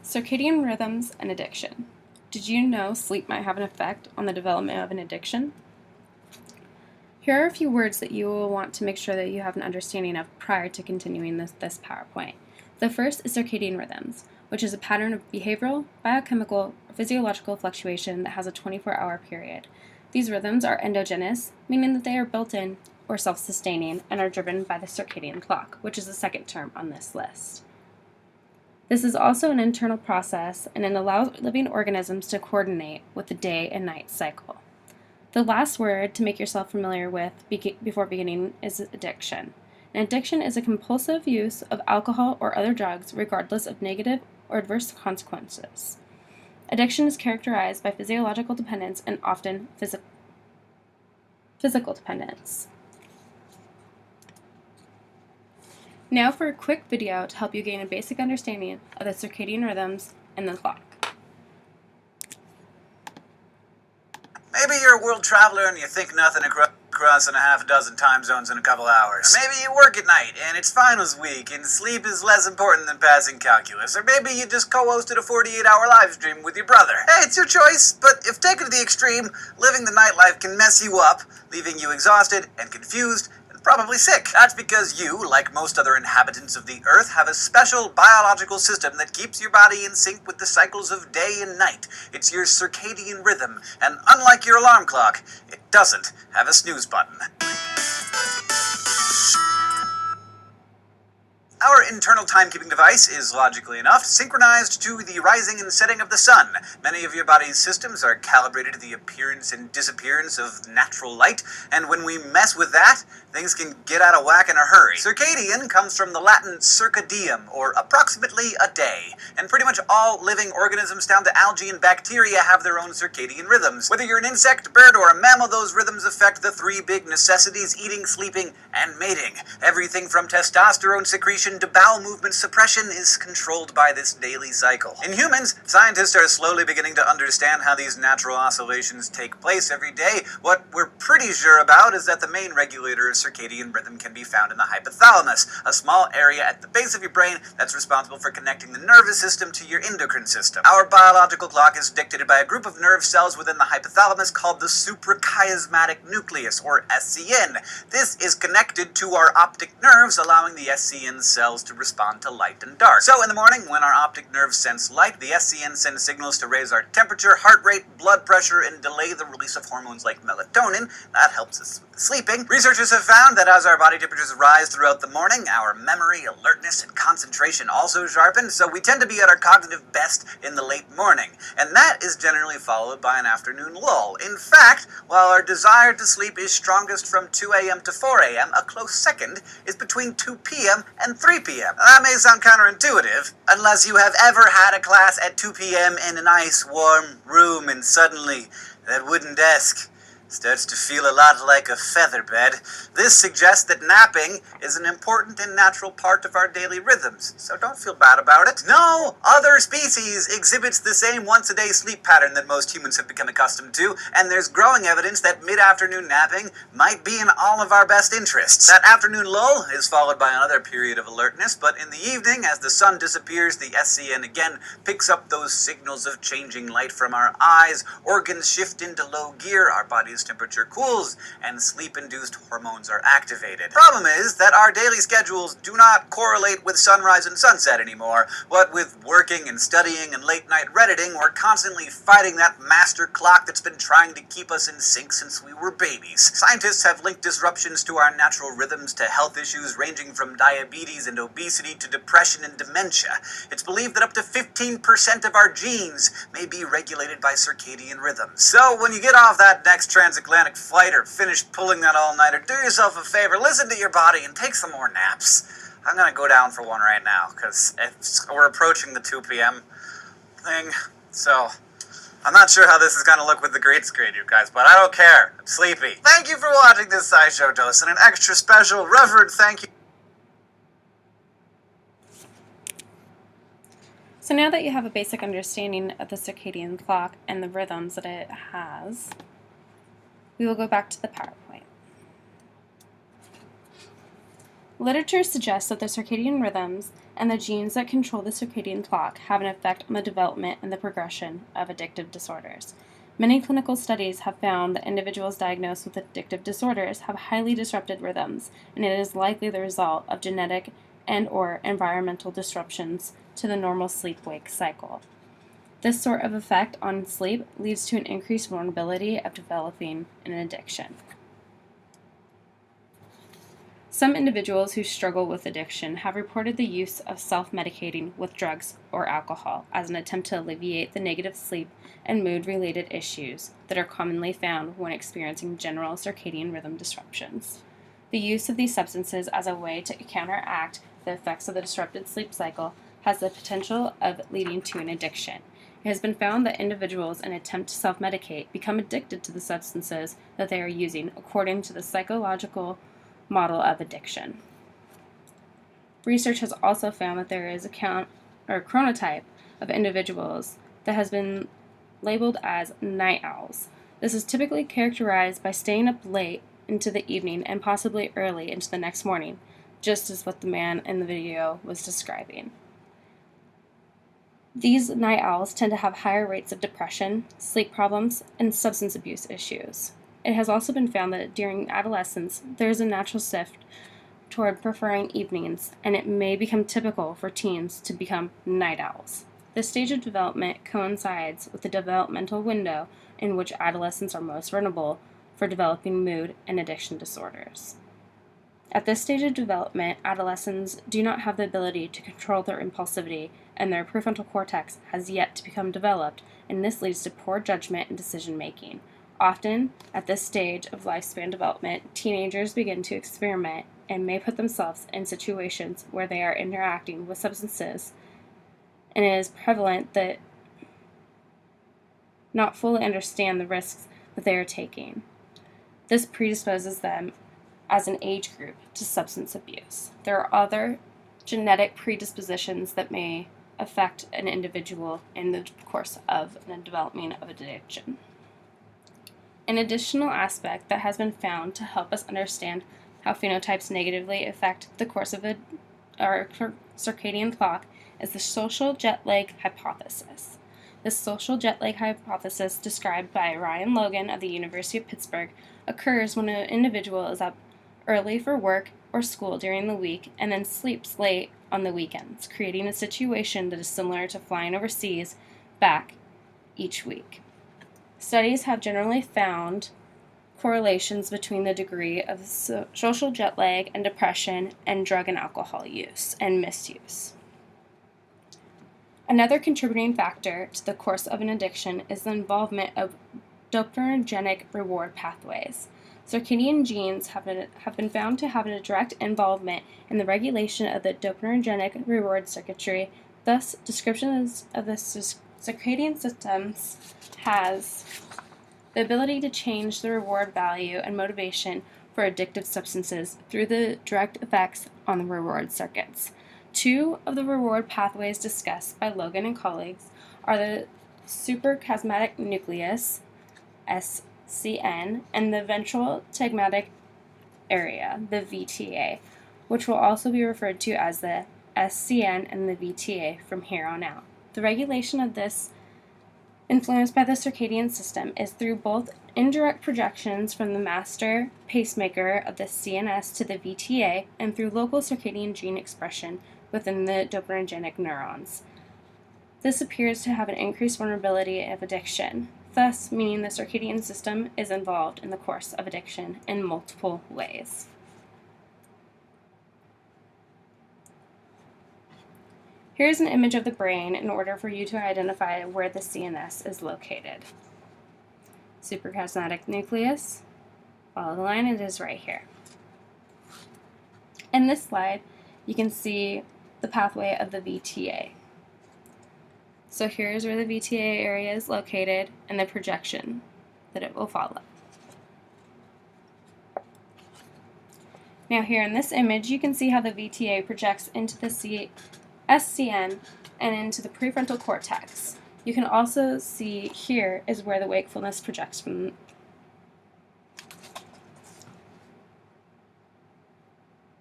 Circadian rhythms and addiction. Did you know sleep might have an effect on the development of an addiction? Here are a few words that you will want to make sure that you have an understanding of prior to continuing this PowerPoint. The first is circadian rhythms, which is a pattern of behavioral, biochemical, or physiological fluctuation that has a 24-hour period. These rhythms are endogenous, meaning that they are built-in or self-sustaining and are driven by the circadian clock, which is the second term on this list. This is also an internal process, and it allows living organisms to coordinate with the day and night cycle. The last word to make yourself familiar with before beginning is addiction. An addiction is a compulsive use of alcohol or other drugs regardless of negative or adverse consequences. Addiction is characterized by physiological dependence and often physical dependence. Now for a quick video to help you gain a basic understanding of the circadian rhythms and the clock. Maybe you're a world traveler and you think nothing across in a half a dozen time zones in a couple hours. Or maybe you work at night and it's finals week and sleep is less important than passing calculus. Or maybe you just co-hosted a 48-hour live stream with your brother. Hey, it's your choice, but if taken to the extreme, living the nightlife can mess you up, leaving you exhausted and confused, probably sick. That's because you, like most other inhabitants of the Earth, have a special biological system that keeps your body in sync with the cycles of day and night. It's your circadian rhythm, and unlike your alarm clock, it doesn't have a snooze button. Our internal timekeeping device is, logically enough, synchronized to the rising and setting of the sun. Many of your body's systems are calibrated to the appearance and disappearance of natural light, and when we mess with that, things can get out of whack in a hurry. Circadian comes from the Latin circa diem, or approximately a day, and pretty much all living organisms down to algae and bacteria have their own circadian rhythms. Whether you're an insect, bird, or a mammal, those rhythms affect the three big necessities: eating, sleeping, and mating. Everything from testosterone secretion to bowel movement suppression is controlled by this daily cycle. In humans, scientists are slowly beginning to understand how these natural oscillations take place every day. What we're pretty sure about is that the main regulator of circadian rhythm can be found in the hypothalamus, a small area at the base of your brain that's responsible for connecting the nervous system to your endocrine system. Our biological clock is dictated by a group of nerve cells within the hypothalamus called the suprachiasmatic nucleus, or SCN. This is connected to our optic nerves, allowing the SCN cells to respond to light and dark. So in the morning, when our optic nerves sense light, the SCN sends signals to raise our temperature, heart rate, blood pressure, and delay the release of hormones like melatonin. That helps us with the sleeping. Researchers have found that as our body temperatures rise throughout the morning, our memory, alertness, and concentration also sharpen, so we tend to be at our cognitive best in the late morning. And that is generally followed by an afternoon lull. In fact, while our desire to sleep is strongest from 2 a.m. to 4 a.m., a close second is between 2 p.m. and 3 p.m. That may sound counterintuitive, unless you have ever had a class at 2 p.m. in a nice warm room and suddenly that wooden desk starts to feel a lot like a feather bed. This suggests that napping is an important and natural part of our daily rhythms, so don't feel bad about it. No other species exhibits the same once-a-day sleep pattern that most humans have become accustomed to, and there's growing evidence that mid-afternoon napping might be in all of our best interests. That afternoon lull is followed by another period of alertness, but in the evening, as the sun disappears, the SCN again picks up those signals of changing light from our eyes, organs shift into low gear, our body's temperature cools, and sleep-induced hormones are activated. Problem is that our daily schedules do not correlate with sunrise and sunset anymore. What with working and studying and late-night redditing, we're constantly fighting that master clock that's been trying to keep us in sync since we were babies. Scientists have linked disruptions to our natural rhythms to health issues ranging from diabetes and obesity to depression and dementia. It's believed that up to 15% of our genes may be regulated by circadian rhythms. So when you get off that next transatlantic flight or finish pulling that all-nighter, do yourself a favor, listen to your body and take some more naps. I'm gonna go down for one right now, because we're approaching the 2 p.m. thing, so I'm not sure how this is gonna look with the green screen, you guys, but I don't care. I'm sleepy. Thank you for watching this SciShow Dose, and an extra special reverend thank you. So now that you have a basic understanding of the circadian clock and the rhythms that it has, we will go back to the PowerPoint. Literature suggests that the circadian rhythms and the genes that control the circadian clock have an effect on the development and the progression of addictive disorders. Many clinical studies have found that individuals diagnosed with addictive disorders have highly disrupted rhythms, and it is likely the result of genetic and/or environmental disruptions to the normal sleep-wake cycle. This sort of effect on sleep leads to an increased vulnerability of developing an addiction. Some individuals who struggle with addiction have reported the use of self-medicating with drugs or alcohol as an attempt to alleviate the negative sleep and mood-related issues that are commonly found when experiencing general circadian rhythm disruptions. The use of these substances as a way to counteract the effects of the disrupted sleep cycle has the potential of leading to an addiction. It has been found that individuals in an attempt to self-medicate become addicted to the substances that they are using according to the psychological model of addiction. Research has also found that there is a chronotype of individuals that has been labeled as night owls. This is typically characterized by staying up late into the evening and possibly early into the next morning, just as what the man in the video was describing. These night owls tend to have higher rates of depression, sleep problems, and substance abuse issues. It has also been found that during adolescence, there is a natural shift toward preferring evenings, and it may become typical for teens to become night owls. This stage of development coincides with the developmental window in which adolescents are most vulnerable for developing mood and addiction disorders. At this stage of development, adolescents do not have the ability to control their impulsivity, and their prefrontal cortex has yet to become developed, and this leads to poor judgment and decision making. Often, at this stage of lifespan development, teenagers begin to experiment and may put themselves in situations where they are interacting with substances, and it is prevalent that not fully understand the risks that they are taking. This predisposes them as an age group to substance abuse. There are other genetic predispositions that may affect an individual in the course of the development of addiction. An additional aspect that has been found to help us understand how phenotypes negatively affect the course of our circadian clock is the social jet lag hypothesis. The social jet lag hypothesis, described by Ryan Logan of the University of Pittsburgh, occurs when an individual is up early for work or school during the week and then sleeps late on the weekends, creating a situation that is similar to flying overseas back each week. Studies have generally found correlations between the degree of social jet lag and depression and drug and alcohol use and misuse. Another contributing factor to the course of an addiction is the involvement of dopaminergic reward pathways. Circadian genes have been found to have a direct involvement in the regulation of the dopaminergic reward circuitry. Thus, descriptions of the circadian systems has the ability to change the reward value and motivation for addictive substances through the direct effects on the reward circuits. Two of the reward pathways discussed by Logan and colleagues are the suprachiasmatic nucleus, SCN, and the ventral tegmatic area, the VTA, which will also be referred to as the SCN and the VTA from here on out. The regulation of this influenced by the circadian system is through both indirect projections from the master pacemaker of the CNS to the VTA and through local circadian gene expression within the dopaminergic neurons. This appears to have an increased vulnerability of addiction, thus meaning the circadian system is involved in the course of addiction in multiple ways. Here's an image of the brain in order for you to identify where the CNS is located. Suprachiasmatic nucleus, follow the line, it is right here. In this slide, you can see the pathway of the VTA. So here's where the VTA area is located and the projection that it will follow. Now here in this image, you can see how the VTA projects into the SCN and into the prefrontal cortex. You can also see here is where the wakefulness projects from.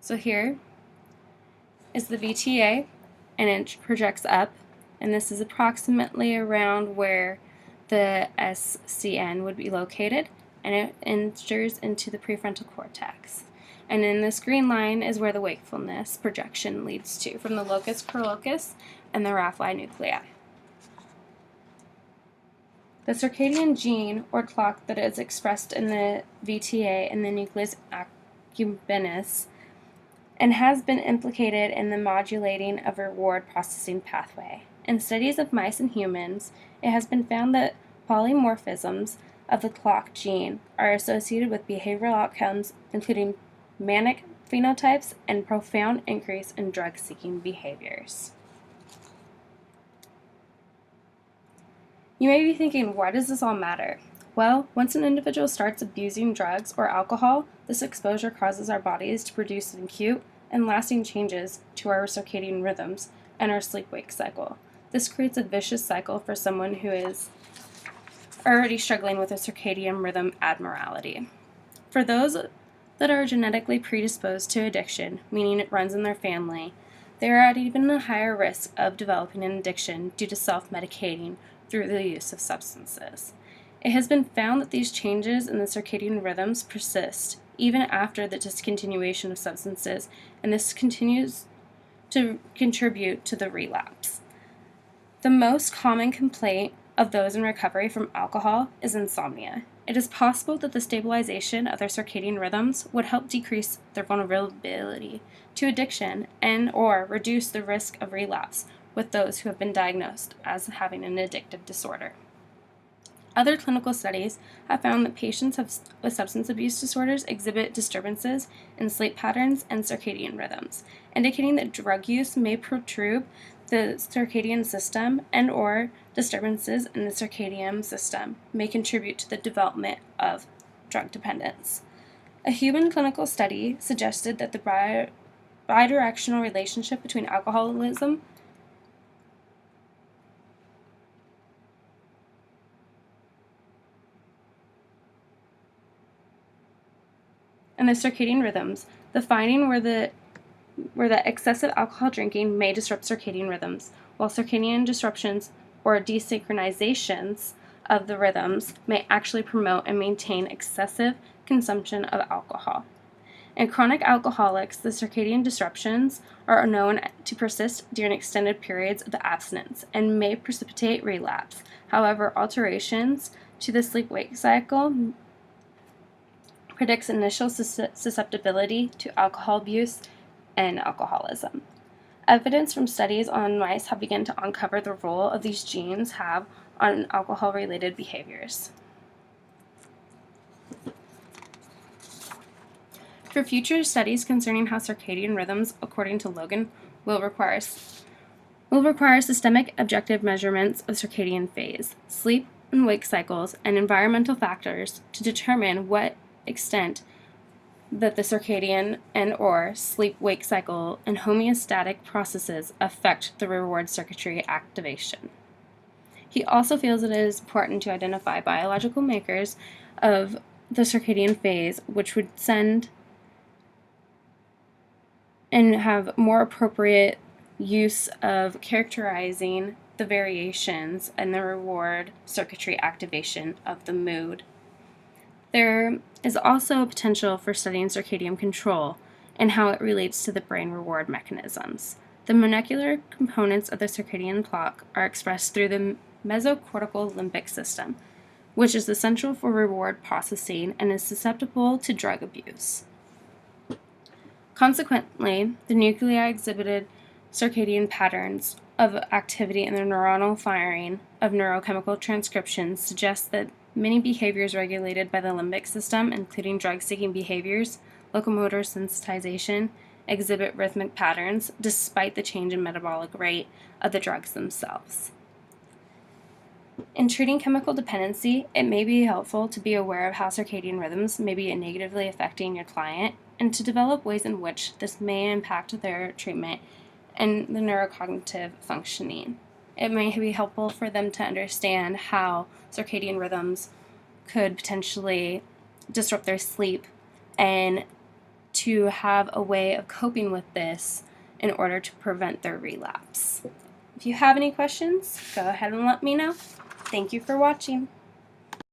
So here is the VTA, and it projects up, and this is approximately around where the SCN would be located, and it enters into the prefrontal cortex. And in this green line is where the wakefulness projection leads to, from the locus coeruleus and the raphe nuclei. The circadian gene or clock that is expressed in the VTA and the nucleus accumbens and has been implicated in the modulating of reward processing pathway. In studies of mice and humans, it has been found that polymorphisms of the clock gene are associated with behavioral outcomes, including manic phenotypes and profound increase in drug-seeking behaviors. You may be thinking, why does this all matter? Well, once an individual starts abusing drugs or alcohol, this exposure causes our bodies to produce acute and lasting changes to our circadian rhythms and our sleep-wake cycle. This creates a vicious cycle for someone who is already struggling with a circadian rhythm abnormality. For those that are genetically predisposed to addiction, meaning it runs in their family, they are at even a higher risk of developing an addiction due to self-medicating through the use of substances. It has been found that these changes in the circadian rhythms persist even after the discontinuation of substances, and this continues to contribute to the relapse. The most common complaint of those in recovery from alcohol is insomnia. It is possible that the stabilization of their circadian rhythms would help decrease their vulnerability to addiction and or reduce the risk of relapse with those who have been diagnosed as having an addictive disorder. Other clinical studies have found that patients with substance abuse disorders exhibit disturbances in sleep patterns and circadian rhythms, indicating that drug use may perturb the circadian system and or disturbances in the circadian system may contribute to the development of drug dependence. A human clinical study suggested that the bidirectional relationship between alcoholism and the circadian rhythms. The finding were that excessive alcohol drinking may disrupt circadian rhythms, while circadian disruptions or desynchronizations of the rhythms may actually promote and maintain excessive consumption of alcohol. In chronic alcoholics, the circadian disruptions are known to persist during extended periods of abstinence and may precipitate relapse. However, alterations to the sleep-wake cycle predicts initial susceptibility to alcohol abuse and alcoholism. Evidence from studies on mice have begun to uncover the role of these genes have on alcohol-related behaviors. For future studies concerning how circadian rhythms, according to Logan, will require systemic objective measurements of circadian phase, sleep and wake cycles, and environmental factors to determine what extent that the circadian and or sleep-wake cycle and homeostatic processes affect the reward circuitry activation. He also feels that it is important to identify biological markers of the circadian phase which would send and have more appropriate use of characterizing the variations and the reward circuitry activation of the mood. There is also a potential for studying circadian control and how it relates to the brain reward mechanisms. The molecular components of the circadian clock are expressed through the mesocortical limbic system, which is essential for reward processing and is susceptible to drug abuse. Consequently, the nuclei exhibited circadian patterns of activity in the neuronal firing of neurochemical transcriptions suggest that many behaviors regulated by the limbic system, including drug-seeking behaviors, locomotor sensitization, exhibit rhythmic patterns despite the change in metabolic rate of the drugs themselves. In treating chemical dependency, it may be helpful to be aware of how circadian rhythms may be negatively affecting your client and to develop ways in which this may impact their treatment and the neurocognitive functioning. It may be helpful for them to understand how circadian rhythms could potentially disrupt their sleep and to have a way of coping with this in order to prevent their relapse. If you have any questions, go ahead and let me know. Thank you for watching.